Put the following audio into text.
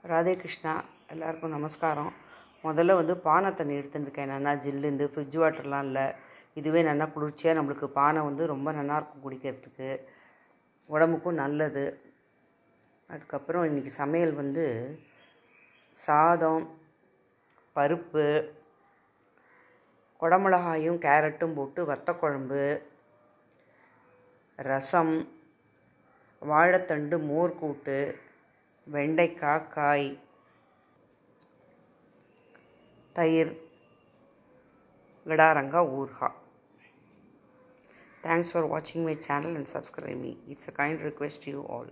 ராதே கிருஷ்ணா. எல்லாருக்கும் நமஸ்காரம். முதல்ல வந்து பானை தண்ணி எடுத்துருக்கேன். நல்லா ஜில்லுண்டு ஃப்ரிட்ஜ் வாட்டர்லாம் இல்லை. இதுவே நல்லா குளிர்ச்சியாக நம்மளுக்கு பானை வந்து ரொம்ப நல்லாயிருக்கும் குடிக்கிறதுக்கு, உடம்புக்கும் நல்லது. அதுக்கப்புறம் இன்றைக்கி சமையல் வந்து சாதம், பருப்பு, குடமிளகாயும் கேரட்டும் போட்டு வத்தக்குழம்பு, ரசம், வாழைத்தண்டு மோர் கூட்டு, வெண்டைக்காய் காய், தயிர், விடாரங்காய் ஊறுகாய். Thanks for watching my channel and subscribe me. It's a kind request to you all.